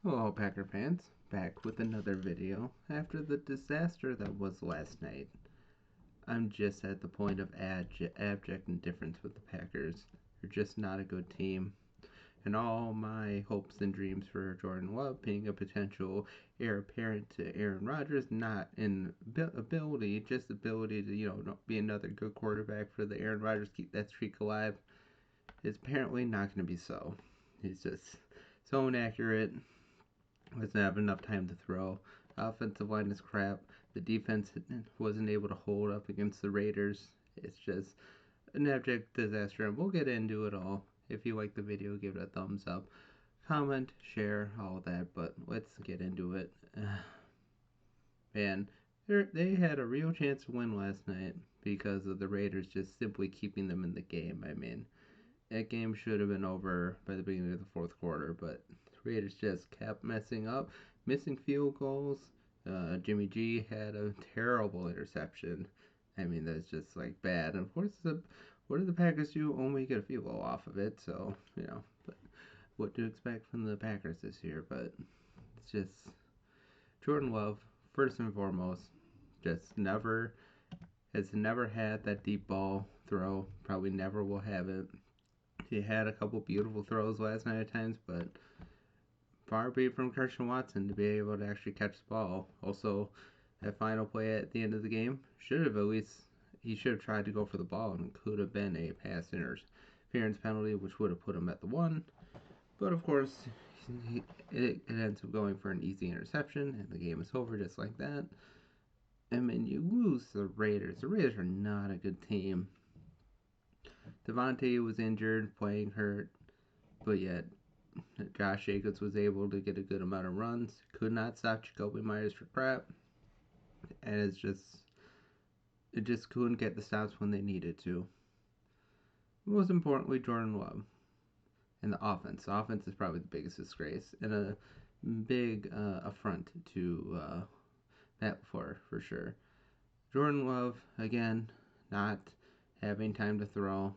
Hello, Packer fans. Back with another video after the disaster that was last night. I'm just at the point of abject indifference with the Packers. They're just not a good team. And all my hopes and dreams for Jordan Love being a potential heir apparent to Aaron Rodgers, not in ability, just ability to, be another good quarterback for the Aaron Rodgers, keep that streak alive, is apparently not going to be so. He's just so inaccurate. Doesn't have enough time to throw. Offensive line is crap. The defense wasn't able to hold up against the Raiders. It's just an abject disaster, and we'll get into it all. If you like the video, give it a thumbs up. Comment, share, all that, but let's get into it. Man, they had a real chance to win last night because of the Raiders just simply keeping them in the game. I mean, that game should have been over by the beginning of the fourth quarter, but the Raiders just kept messing up, missing field goals. Jimmy G had a terrible interception. I mean, that's just like bad. And of course, what did the Packers do? Only get a field goal off of it. So but what to expect from the Packers this year? But it's just Jordan Love, first and foremost, just never had that deep ball throw. Probably never will have it. He had a couple beautiful throws last night at times, but far be it from Christian Watson to be able to actually catch the ball. Also, that final play at the end of the game he should have tried to go for the ball and could have been a pass interference penalty, which would have put him at the 1. But of course, it ends up going for an easy interception, and the game is over just like that. I mean, you lose the Raiders. The Raiders are not a good team. Devontae was injured, playing hurt, but yet Josh Jacobs was able to get a good amount of runs. Could not stop Jacoby Myers for crap, and it just couldn't get the stops when they needed to. Most importantly, Jordan Love and the offense. The offense is probably the biggest disgrace and a big affront to Matt LaFleur for sure. Jordan Love again, not having time to throw.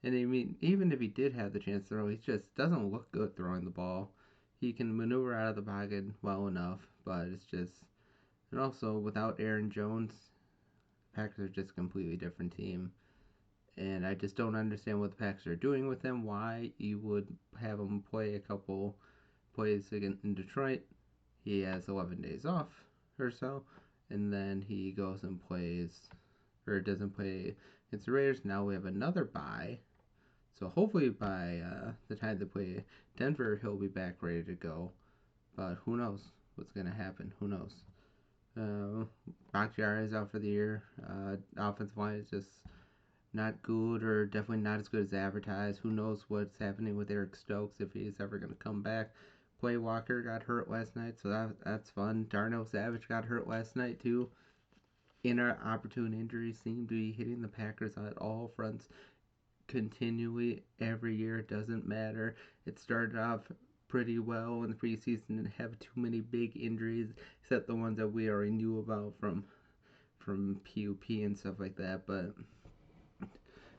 And I mean, even if he did have the chance to throw, he just doesn't look good throwing the ball. He can maneuver out of the pocket well enough, but it's just. And also, without Aaron Jones, Packers are just a completely different team. And I just don't understand what the Packers are doing with him. Why you would have him play a couple plays again in Detroit. He has 11 days off or so. And then he goes and plays, or doesn't play against the Raiders. Now we have another bye. So hopefully by the time they play Denver, he'll be back ready to go. But who knows what's going to happen? Who knows? Bakhtiari is out for the year. Offensive line is just not good, or definitely not as good as advertised. Who knows what's happening with Eric Stokes, if he's ever going to come back. Quay Walker got hurt last night, so that's fun. Darnell Savage got hurt last night too. Inopportune injuries seem to be hitting the Packers on all fronts continually every year. It doesn't matter. It started off pretty well in the preseason and have too many big injuries, except the ones that we already knew about from PUP and stuff like that. But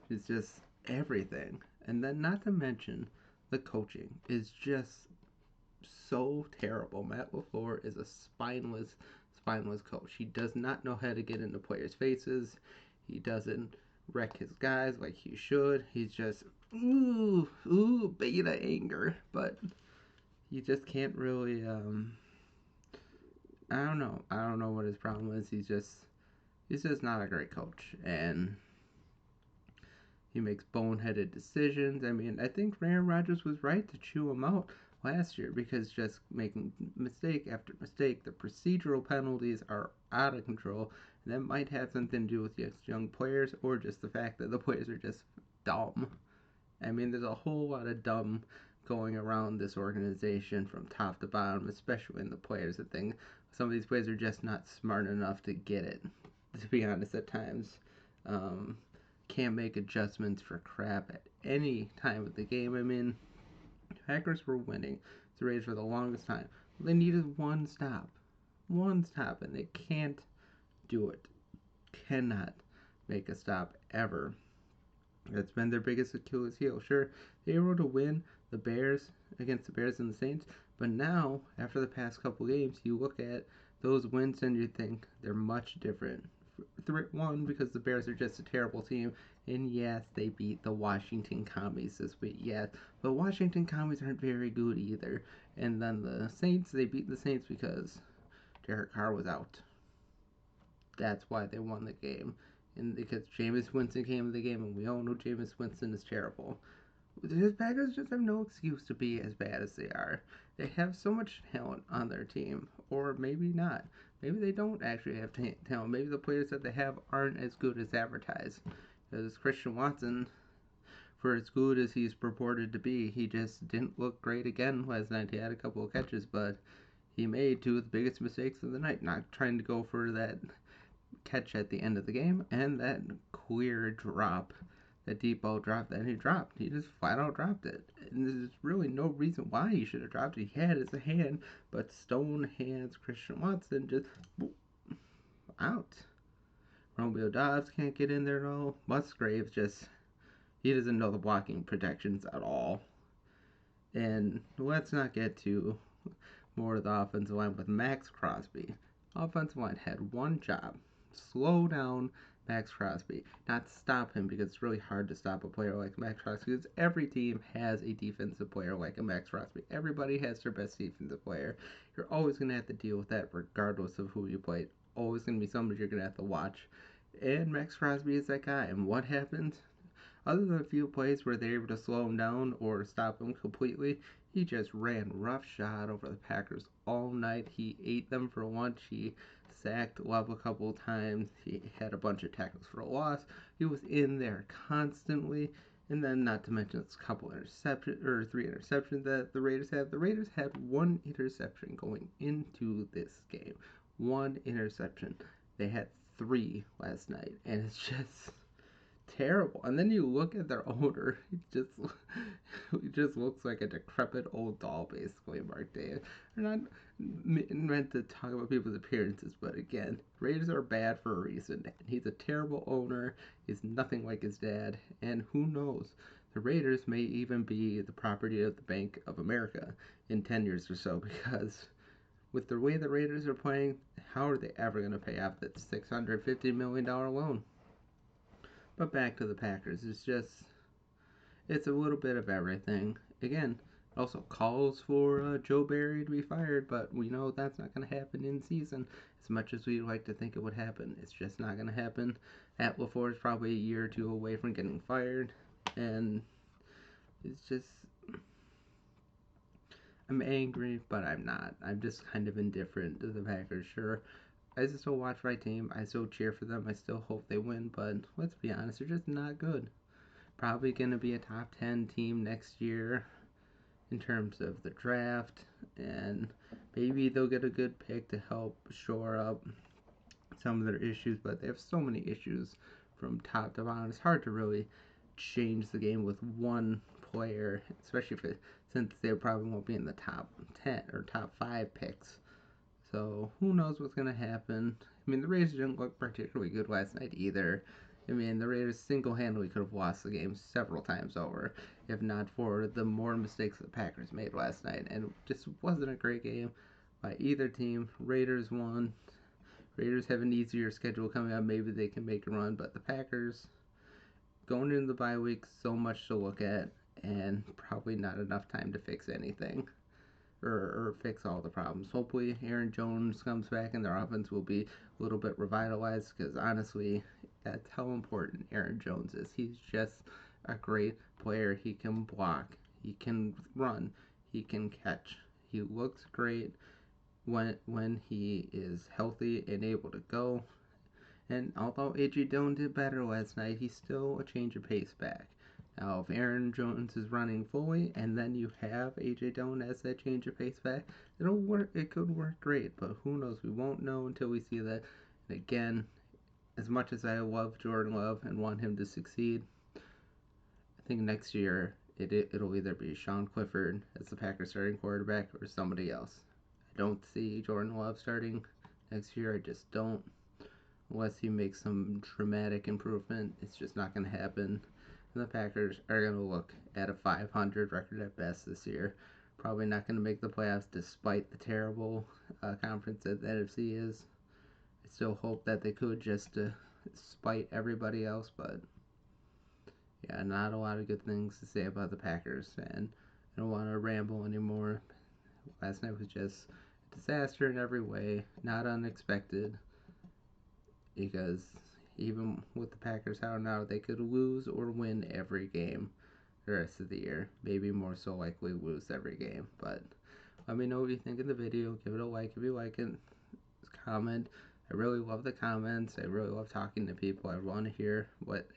it's just everything. And then not to mention the coaching is just so terrible. Matt LaFleur is a spineless coach. He does not know how to get into players' faces. He doesn't wreck his guys like he should. He's just beta anger, but you just can't really I don't know what his problem is. He's just not a great coach, and he makes boneheaded decisions. I mean, I think Aaron Rodgers was right to chew him out last year because just making mistake after mistake, the procedural penalties are out of control. And that might have something to do with young players, or just the fact that the players are just dumb. I mean, there's a whole lot of dumb going around this organization from top to bottom, especially in the players. I think some of these players are just not smart enough to get it, to be honest, at times. Can't make adjustments for crap at any time of the game. I mean, Packers were winning the Raiders for the longest time. They needed one stop, and they can't do it. Cannot make a stop ever. That's been their biggest Achilles heel. Sure, they were able to win the Bears against the Bears and the Saints, but now after the past couple games, you look at those wins and you think they're much different. One, because the Bears are just a terrible team, and yes, they beat the Washington Commies this week. Yes, but Washington Commies aren't very good either. And then the Saints, they beat the Saints because Derek Carr was out. That's why they won the game. And because Jameis Winston came in the game, and we all know Jameis Winston is terrible. The Packers just have no excuse to be as bad as they are. They have so much talent on their team, or maybe not. Maybe they don't actually have talent. Maybe the players that they have aren't as good as advertised. Because Christian Watson, for as good as he's purported to be, he just didn't look great again last night. He had a couple of catches, but he made two of the biggest mistakes of the night, not trying to go for that catch at the end of the game, and that queer drop, that deep ball drop that he dropped. He just flat out dropped it. And there's really no reason why he should have dropped it. He had his hand, but stone hands Christian Watson just out. Romeo Dobbs can't get in there at all. Musgrave just, he doesn't know the blocking protections at all. And let's not get to more of the offensive line with Maxx Crosby. Offensive line had one job: slow down Maxx Crosby. Not stop him, because it's really hard to stop a player like Maxx Crosby, because every team has a defensive player like a Maxx Crosby. Everybody has their best defensive player. You're always going to have to deal with that regardless of who you play. Always going to be somebody you're going to have to watch. And Maxx Crosby is that guy. And what happened? Other than a few plays where they're able to slow him down or stop him completely, he just ran roughshod over the Packers all night. He ate them for lunch. He sacked Love a couple of times. He had a bunch of tackles for a loss. He was in there constantly. And then, not to mention, it's a couple interceptions, or three interceptions that the Raiders had. The Raiders had one interception going into this game. One interception. They had three last night. And it's just terrible. And then you look at their owner; he just looks like a decrepit old doll, basically. Mark Day. They're not meant to talk about people's appearances, but again, Raiders are bad for a reason. And he's a terrible owner. He's nothing like his dad, and who knows? The Raiders may even be the property of the Bank of America in 10 years or so, because with the way the Raiders are playing, how are they ever going to pay off that $650 million loan? But back to the Packers. It's a little bit of everything. Again, it also calls for Joe Barry to be fired, but we know that's not going to happen in season. As much as we'd like to think it would happen, it's just not going to happen. Matt LaFleur is probably a year or two away from getting fired, and it's just, I'm angry, but I'm not. I'm just kind of indifferent to the Packers. Sure, I still watch my team. I still cheer for them. I still hope they win, but let's be honest, they're just not good. Probably going to be a top 10 team next year in terms of the draft, and maybe they'll get a good pick to help shore up some of their issues, but they have so many issues from top to bottom. It's hard to really change the game with one player, especially if since they probably won't be in the top 10 or top 5 picks. So who knows what's going to happen. I mean, the Raiders didn't look particularly good last night either. I mean, the Raiders single-handedly could have lost the game several times over, if not for the more mistakes the Packers made last night. And it just wasn't a great game by either team. Raiders won. Raiders have an easier schedule coming up. Maybe they can make a run. But the Packers, going into the bye week, so much to look at, and probably not enough time to fix anything. Or fix all the problems. Hopefully, Aaron Jones comes back and their offense will be a little bit revitalized, because honestly, that's how important Aaron Jones is. He's just a great player. He can block, he can run, he can catch. He looks great when he is healthy and able to go. And although A.J. Dillon did better last night, he's still a change of pace back. Now, if Aaron Jones is running fully, and then you have A.J. Dillon as that change of pace back, it'll work. It could work great, but who knows? We won't know until we see that. And again, as much as I love Jordan Love and want him to succeed, I think next year it'll either be Sean Clifford as the Packers starting quarterback or somebody else. I don't see Jordan Love starting next year. I just don't. Unless he makes some dramatic improvement, it's just not going to happen. And the Packers are going to look at a 500 record at best this year. Probably not going to make the playoffs despite the terrible conference that the NFC is. I still hope that they could just to spite everybody else, but yeah, not a lot of good things to say about the Packers, and I don't want to ramble anymore. Last night was just a disaster in every way, not unexpected, because even with the Packers how now, they could lose or win every game the rest of the year. Maybe more so likely lose every game, but let me know what you think of the video. Give it a like if you like it. Comment. I really love the comments. I really love talking to people. I want to hear what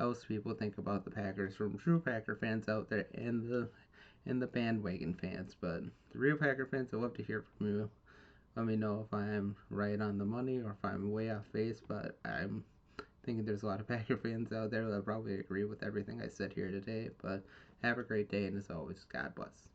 else people think about the Packers from true Packer fans out there and the bandwagon fans. But the real Packer fans, I love to hear from you. Let me know if I'm right on the money or if I'm way off base. But I'm thinking there's a lot of Packer fans out there that probably agree with everything I said here today. But have a great day, and as always, God bless.